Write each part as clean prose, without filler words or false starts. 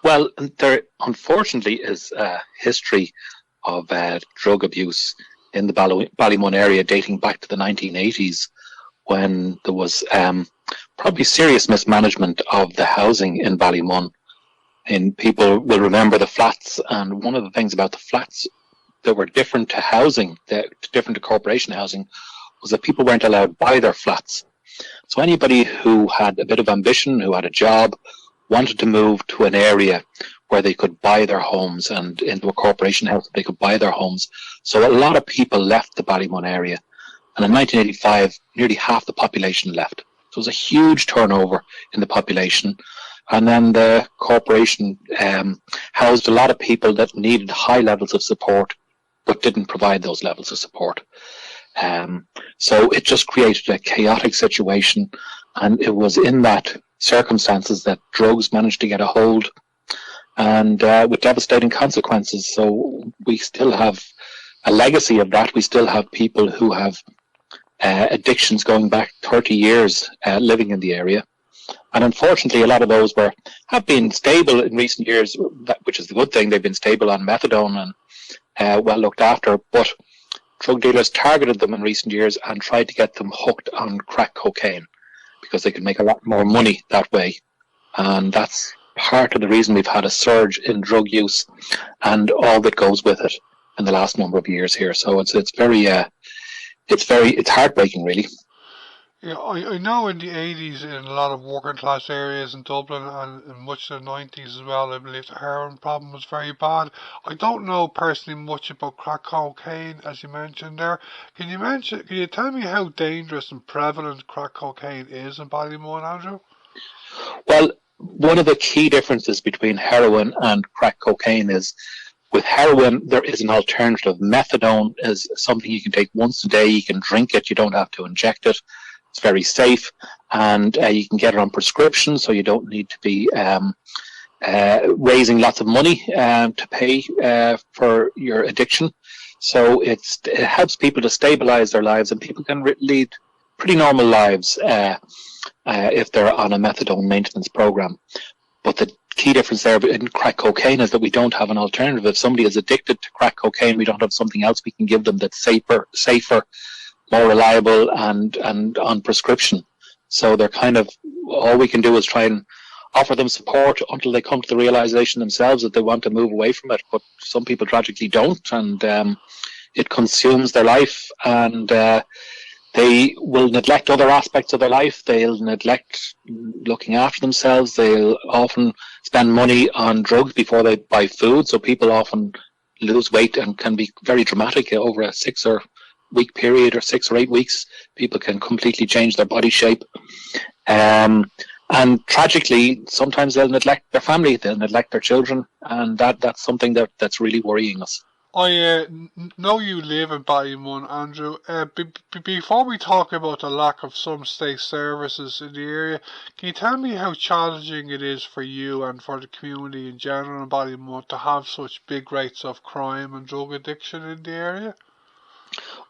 Well, there unfortunately is a history of drug abuse in the Ballymun area dating back to the 1980s, when there was probably serious mismanagement of the housing in Ballymun. And people will remember the flats, and one of the things about the flats that were different to housing, different to corporation housing, was that people weren't allowed to buy their flats. So anybody who had a bit of ambition, who had a job, wanted to move to an area where they could buy their homes, and into a corporation house they could buy their homes. So a lot of people left the Ballymun area. And in 1985, nearly half the population left. So it was a huge turnover in the population. And then the corporation housed a lot of people that needed high levels of support, but didn't provide those levels of support. So it just created a chaotic situation. And it was in that circumstances that drugs managed to get a hold, and with devastating consequences. So we still have a legacy of that. We still have people who have addictions going back 30 years living in the area. And unfortunately, a lot of those have been stable in recent years, which is the good thing. They've been stable on methadone and well looked after. But drug dealers targeted them in recent years and tried to get them hooked on crack cocaine because they could make a lot more money that way. And that's part of the reason we've had a surge in drug use and all that goes with it in the last number of years here. So it's heartbreaking, really. Yeah, I know in the 80s in a lot of working class areas in Dublin and in much of the 90s as well, I believe the heroin problem was very bad. I don't know personally much about crack cocaine, as you mentioned there. Can you tell me how dangerous and prevalent crack cocaine is in Ballymun, Andrew? Well, one of the key differences between heroin and crack cocaine is with heroin, there is an alternative. Methadone is something you can take once a day. You can drink it. You don't have to inject it. It's very safe, and you can get it on prescription, so you don't need to be raising lots of money to pay for your addiction. So it helps people to stabilize their lives, and people can lead pretty normal lives if they're on a methadone maintenance program. But the key difference there in crack cocaine is that we don't have an alternative. If somebody is addicted to crack cocaine, we don't have something else we can give them that's safer, more reliable, and on prescription. So they're kind of, all we can do is try and offer them support until they come to the realization themselves that they want to move away from it. But some people tragically don't, and it consumes their life, and they will neglect other aspects of their life. They'll neglect looking after themselves. They'll often spend money on drugs before they buy food. So people often lose weight and can be very dramatic over a 6 or week period, or 6 or 8 weeks. People can completely change their body shape. And tragically, sometimes they'll neglect their family, they'll neglect their children, and that's something that's really worrying us. I know you live in Ballymun, Andrew. Before we talk about the lack of some state services in the area, can you tell me how challenging it is for you and for the community in general in Ballymun to have such big rates of crime and drug addiction in the area?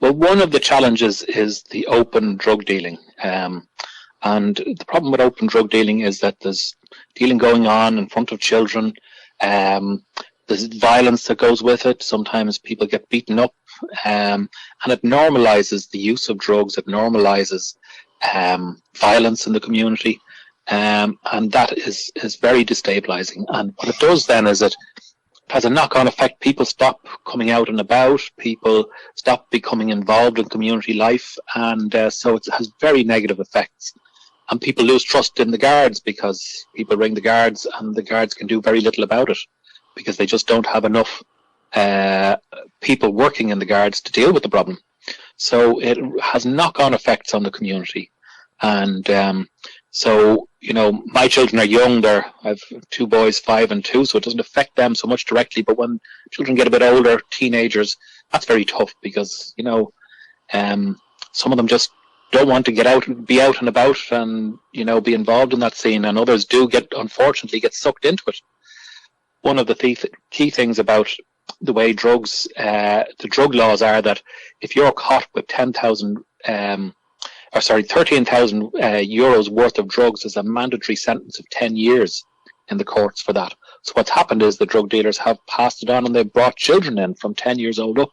Well, one of the challenges is the open drug dealing. And the problem with open drug dealing is that there's dealing going on in front of children. There's violence that goes with it. Sometimes people get beaten up. And it normalizes the use of drugs. It normalizes violence in the community. And that is very destabilizing. And what it does then is it has a knock-on effect. People stop coming out and about. People stop becoming involved in community life, and so it has very negative effects. And people lose trust in the guards because people ring the guards, and the guards can do very little about it because they just don't have enough people working in the guards to deal with the problem. So it has knock-on effects on the community. And so, you know, my children are young. I have 2 boys, 5 and 2, so it doesn't affect them so much directly. But when children get a bit older, teenagers, that's very tough because, you know, some of them just don't want to be out and about and, you know, be involved in that scene. And others do unfortunately get sucked into it. One of the key things about the way the drug laws are that if you're caught with 13,000 euros worth of drugs, is a mandatory sentence of 10 years. in the courts for that. So what's happened is the drug dealers have passed it on, and they've brought children in from 10 years old up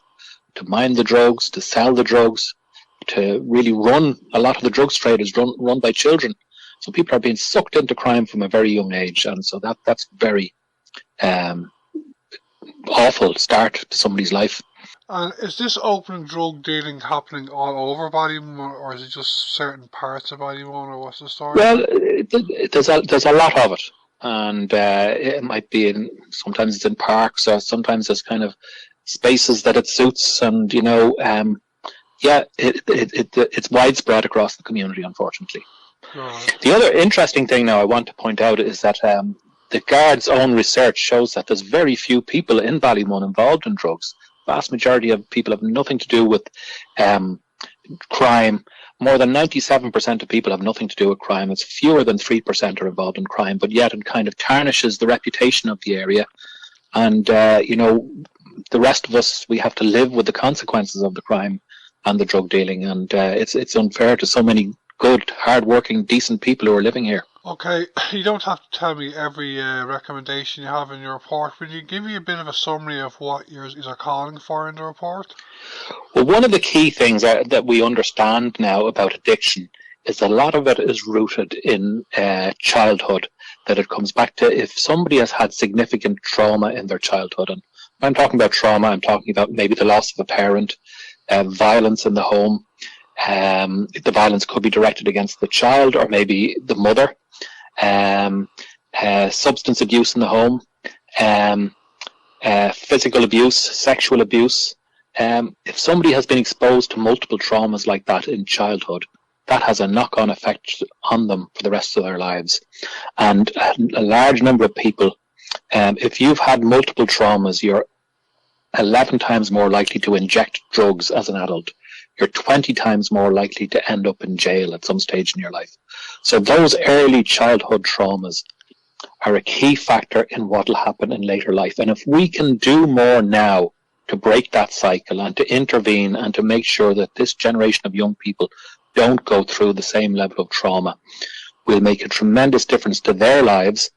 to mine the drugs, to sell the drugs, to really run a lot of the drugs trade is run by children. So people are being sucked into crime from a very young age, and so that's very awful start to somebody's life. And is this open drug dealing happening all over Ballymun, or is it just certain parts of Ballymun, or what's the story? Well, there's a lot of it, and it might be sometimes it's in parks, or sometimes there's kind of spaces that it suits, and it's widespread across the community, unfortunately. Right. The other interesting thing now I want to point out is that the Guard's own research shows that there's very few people in Ballymun involved in drugs. Vast majority of people have nothing to do with crime. More than 97% of people have nothing to do with crime. It's fewer than 3% are involved in crime, but yet it kind of tarnishes the reputation of the area. And, the rest of us, we have to live with the consequences of the crime and the drug dealing. And it's unfair to so many good, hard-working, decent people who are living here. Okay, you don't have to tell me every recommendation you have in your report. Will you give me a bit of a summary of what you're calling for in the report? Well, one of the key things that we understand now about addiction is a lot of it is rooted in childhood, that it comes back to if somebody has had significant trauma in their childhood. And when I'm talking about trauma, I'm talking about maybe the loss of a parent, violence in the home. The violence could be directed against the child or maybe the mother. Substance abuse in the home, physical abuse, sexual abuse. If somebody has been exposed to multiple traumas like that in childhood, that has a knock-on effect on them for the rest of their lives. And a large number of people, if you've had multiple traumas, you're 11 times more likely to inject drugs as an adult. You're 20 times more likely to end up in jail at some stage in your life. So those early childhood traumas are a key factor in what will happen in later life. And if we can do more now to break that cycle and to intervene and to make sure that this generation of young people don't go through the same level of trauma, we'll make a tremendous difference to their lives,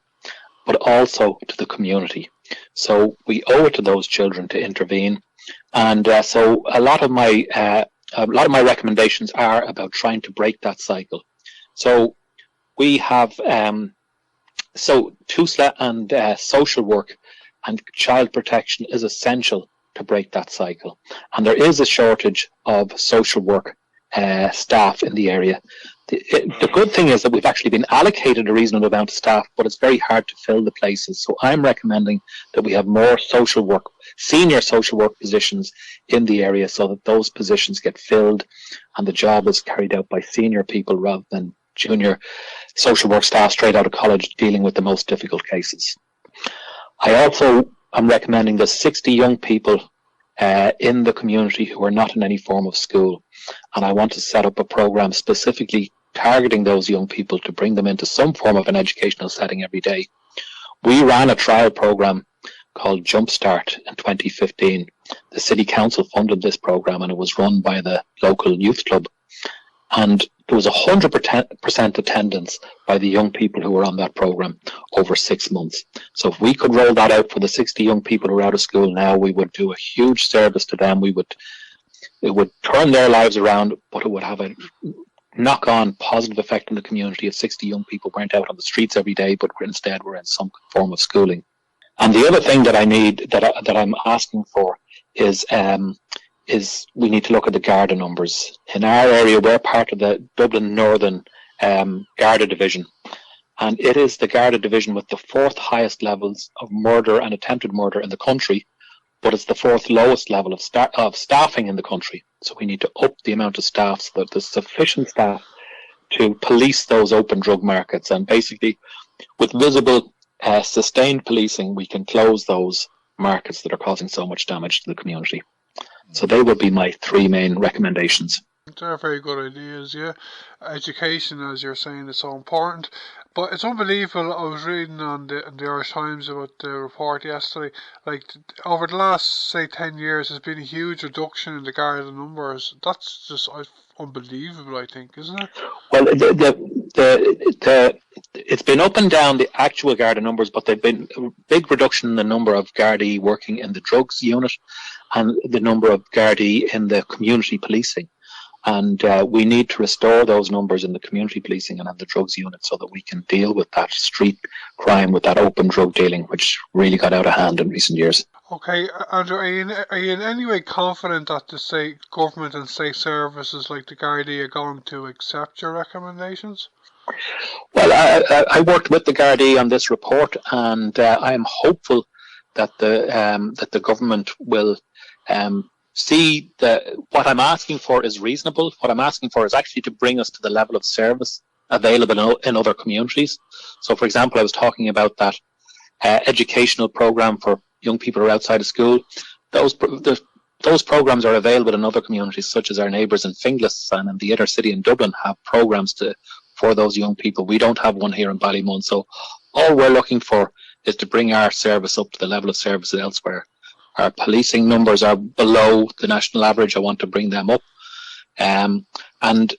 but also to the community. So we owe it to those children to intervene. And so a lot of my recommendations are about trying to break that cycle. So we have TUSLA and social work and child protection is essential to break that cycle. And there is a shortage of social work staff in the area. The good thing is that we've actually been allocated a reasonable amount of staff, but it's very hard to fill the places. So I'm recommending that we have more social work, senior social work positions in the area so that those positions get filled and the job is carried out by senior people rather than junior social work staff straight out of college dealing with the most difficult cases. I also am recommending that 60 young people in the community who are not in any form of school. And I want to set up a program specifically targeting those young people to bring them into some form of an educational setting every day. We ran a trial program called Jumpstart in 2015. The City Council funded this program and it was run by the local youth club. And there was 100% attendance by the young people who were on that program over 6 months. So if we could roll that out for the 60 young people who are out of school now, we would do a huge service to them. It would turn their lives around, but it would have a knock-on positive effect on the community if 60 young people weren't out on the streets every day, but instead were in some form of schooling. And the other thing that I need, that I'm asking for is we need to look at the Garda numbers. In our area, we're part of the Dublin Northern Garda Division. And it is the Garda Division with the 4th highest levels of murder and attempted murder in the country, but it's the 4th lowest level of staffing in the country. So we need to up the amount of staff so that there's sufficient staff to police those open drug markets. And basically, with visible, sustained policing, we can close those markets that are causing so much damage to the community. So they would be my 3 main recommendations. They're very good ideas, yeah. Education, as you're saying, is so important. But it's unbelievable. I was reading on the Irish Times about the report yesterday. Like, over the last, say, 10 years, there's been a huge reduction in the Garda numbers. That's just unbelievable, I think, isn't it? Well, it's been up and down the actual Garda numbers, but there've been a big reduction in the number of Gardaí working in the drugs unit and the number of Gardaí in the community policing. And we need to restore those numbers in the community policing and in the drugs unit so that we can deal with that street crime, with that open drug dealing, which really got out of hand in recent years. Okay, Andrew, are you in any way confident that the state government and state services like the Gardaí are going to accept your recommendations? Well, I worked with the Gardaí on this report, and I am hopeful that the government will see that what I'm asking for is reasonable. What I'm asking for is actually to bring us to the level of service available in other communities. So, for example, I was talking about that educational program for young people who are outside of school. Those programs are available in other communities, such as our neighbours in Finglas and in the inner city in Dublin have programs for those young people. We don't have one here in Ballymun. So all we're looking for is to bring our service up to the level of services elsewhere. Our policing numbers are below the national average. I want to bring them up. And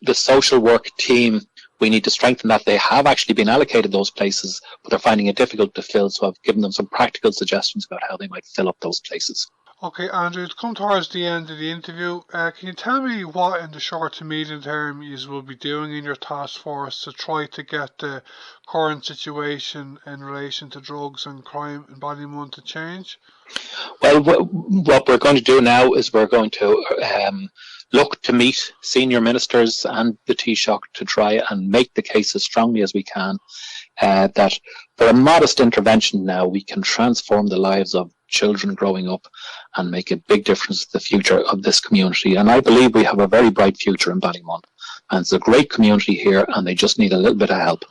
the social work team, we need to strengthen that. They have actually been allocated those places, but they're finding it difficult to fill. So I've given them some practical suggestions about how they might fill up those places. Okay, Andrew, to come towards the end of the interview, can you tell me what in the short to medium term you will be doing in your task force to try to get the current situation in relation to drugs and crime in Ballymun to change? Well, what we're going to do now is we're going to look to meet senior ministers and the Taoiseach to try and make the case as strongly as we can that for a modest intervention now we can transform the lives of children growing up and make a big difference to the future of this community. And I believe we have a very bright future in Ballymun. And it's a great community here and they just need a little bit of help.